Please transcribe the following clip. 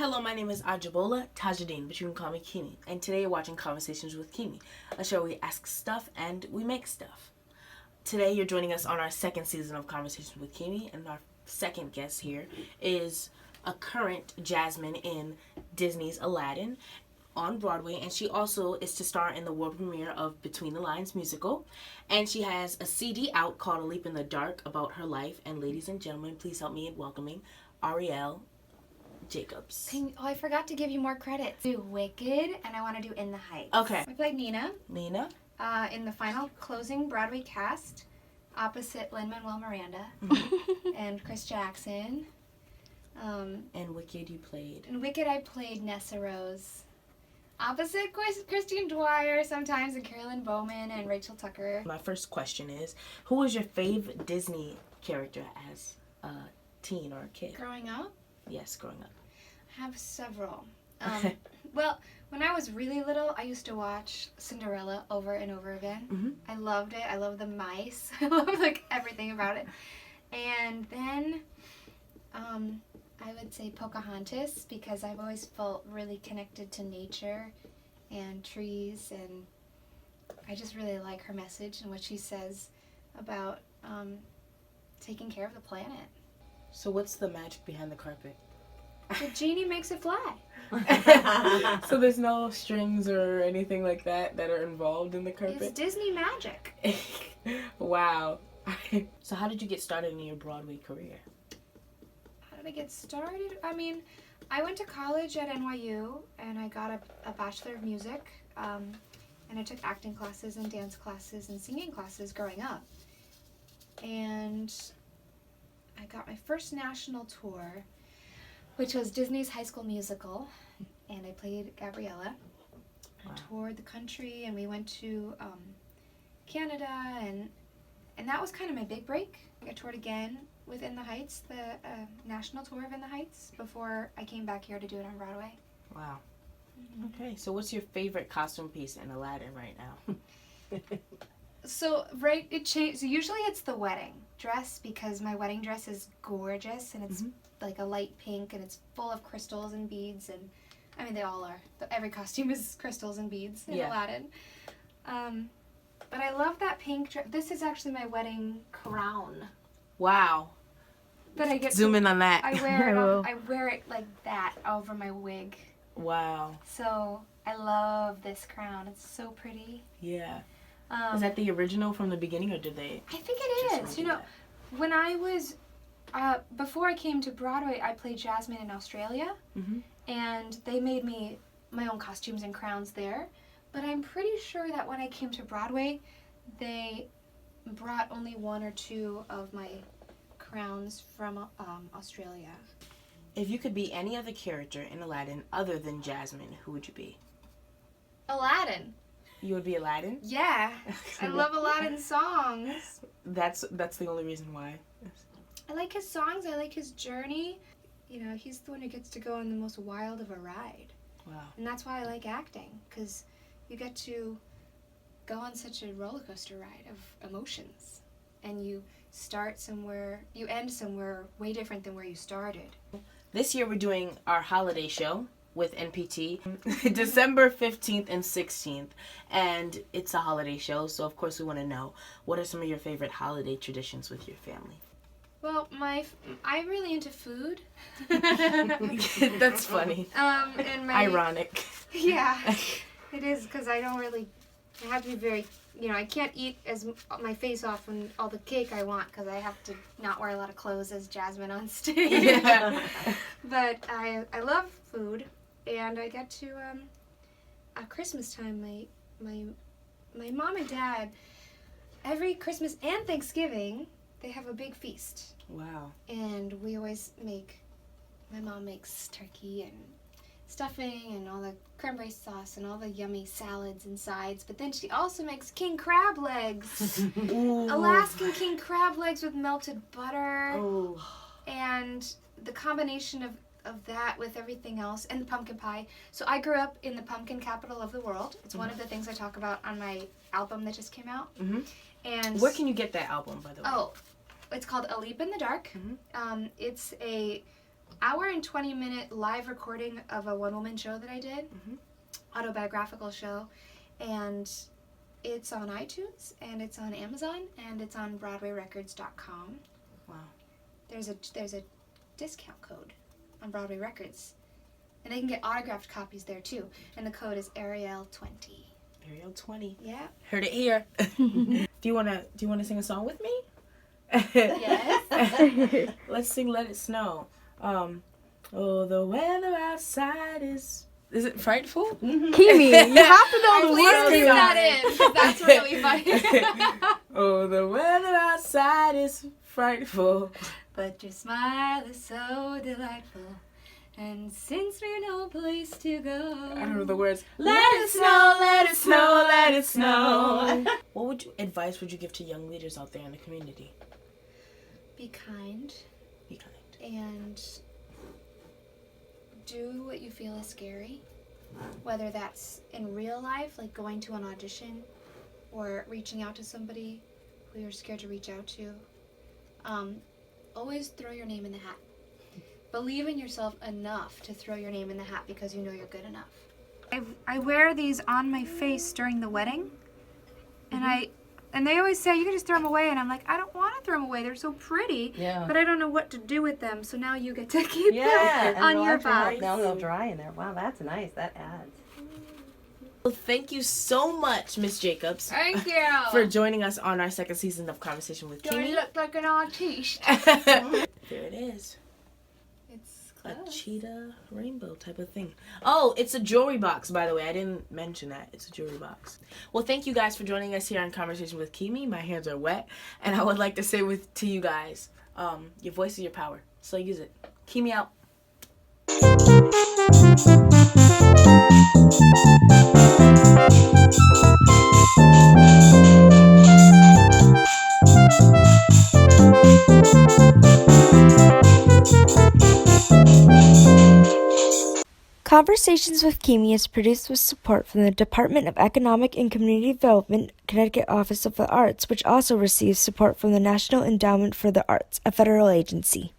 Hello, my name is Ajibola Tajudeen, but you can call me Keeme. And today you're watching Conversations with Keeme, a show where we ask stuff and we make stuff. Today you're joining us on our second season of Conversations with Keeme, and our second guest here is a current Jasmine in Disney's Aladdin on Broadway, and she also is to star in the world premiere of Between the Lines musical, and she has a CD out called A Leap in the Dark about her life. And ladies and gentlemen, please help me in welcoming Arielle Jacobs. I forgot to give you more credit. Do Wicked, and I want to do In the Heights. Okay. I played Nina. In the final closing Broadway cast, opposite Lin-Manuel Miranda and Chris Jackson. And Wicked you played? In Wicked I played Nessa Rose. Opposite Christine Dwyer sometimes, and Carolyn Bowman and Rachel Tucker. My first question is, who was your fave Disney character as a teen or a kid? Growing up? Yes, growing up. I have several. Well, when I was really little, I used to watch Cinderella over and over again. Mm-hmm. I loved it. I loved the mice. I loved everything about it. And then I would say Pocahontas, because I've always felt really connected to nature and trees, and I just really like her message and what she says about taking care of the planet. So what's the magic behind the carpet? The genie makes it fly. So there's no strings or anything like that are involved in the carpet? It's Disney magic. Wow. So how did you get started in your Broadway career? How did I get started? I mean, I went to college at NYU, and I got a Bachelor of Music, and I took acting classes and dance classes and singing classes growing up. And I got my first national tour, which was Disney's High School Musical, and I played Gabriella. Wow. I toured the country, and we went to Canada, and that was kind of my big break. I toured again with In the Heights, the national tour of In the Heights, before I came back here to do it on Broadway. Wow. Mm-hmm. Okay, so what's your favorite costume piece in Aladdin right now? So, it changed. So usually it's the wedding dress, because my wedding dress is gorgeous, and it's like a light pink, and it's full of crystals and beads, and I mean, they all are. Every costume is crystals and beads in Aladdin. But I love that pink dress. This is actually my wedding crown. Wow. But I get zoom in on that. I wear it like that over my wig. Wow. So I love this crown. It's so pretty. Yeah. Is that the original from the beginning, or did they? I think it is. You know, when I was before I came to Broadway, I played Jasmine in Australia, and they made me my own costumes and crowns there. But I'm pretty sure that when I came to Broadway, they brought only one or two of my crowns from Australia. If you could be any other character in Aladdin other than Jasmine, who would you be? Aladdin. You would be Aladdin? Yeah. I love Aladdin's songs. That's the only reason why. I like his songs. I like his journey. You know, he's the one who gets to go on the most wild of a ride. Wow. And that's why I like acting, because you get to go on such a roller coaster ride of emotions, and you start somewhere, you end somewhere way different than where you started. This year we're doing our holiday show with NPT, December 15th and 16th, and it's a holiday show, so of course we want to know, what are some of your favorite holiday traditions with your family? Well, I'm really into food. That's funny. And ironic. Yeah, it is, because I have to be very, I can't eat my face off and all the cake I want, because I have to not wear a lot of clothes as Jasmine on stage. Yeah. But I love food, and I get to, at Christmas time, my mom and dad, every Christmas and Thanksgiving, they have a big feast. Wow. And we always my mom makes turkey and stuffing and all the cranberry sauce and all the yummy salads and sides, but then she also makes king crab legs. Alaskan king crab legs with melted butter. Ooh. And the combination of that with everything else, and the pumpkin pie. So I grew up in the pumpkin capital of the world. It's one of the things I talk about on my album that just came out. And where can you get that album, by the way? Oh, it's called A Leap in the Dark. It's a hour and 20-minute live recording of a one-woman show that I did, autobiographical show, and it's on iTunes, and it's on Amazon, and it's on BroadwayRecords.com. Wow. There's a discount code on Broadway Records, and they can get autographed copies there too, and the code is Arielle20. Arielle20. Yeah. Heard it here. Do you wanna sing a song with me? Yes. Let's sing Let It Snow. Oh, the weather outside is it frightful? Keeme, you have to know the Please words. keep that in, 'cause that's really funny. Oh, the weather outside is frightful. But your smile is so delightful, and since we're no place to go, I don't know the words. Let it snow, let it snow, let it snow. What advice would you give to young leaders out there in the community? be kind. Be kind. And do what you feel is scary, whether that's in real life, like going to an audition, or reaching out to somebody who you're scared to reach out to. Always throw your name in the hat. Believe in yourself enough to throw your name in the hat because you know you're good enough. I wear these on my face during the wedding, and they always say you can just throw them away, and I'm like, I don't want to throw them away. They're so pretty, but I don't know what to do with them. So now you get to keep them on your box. Now they'll dry in there. Wow, that's nice. That adds. Well, thank you so much, Miss Jacobs. Thank you for joining us on our second season of Conversation with Do I Keeme. look like an artiste? There it is. It's A close. cheetah rainbow type of thing. Oh, it's a jewelry box, by the way. I didn't mention that. It's a jewelry box. Well, thank you guys for joining us here on Conversation with Keeme. My hands are wet. And I would like to say to you guys, your voice is your power. So use it. Keeme out. Conversations with Keeme is produced with support from the Department of Economic and Community Development, Connecticut Office of the Arts, which also receives support from the National Endowment for the Arts, a federal agency.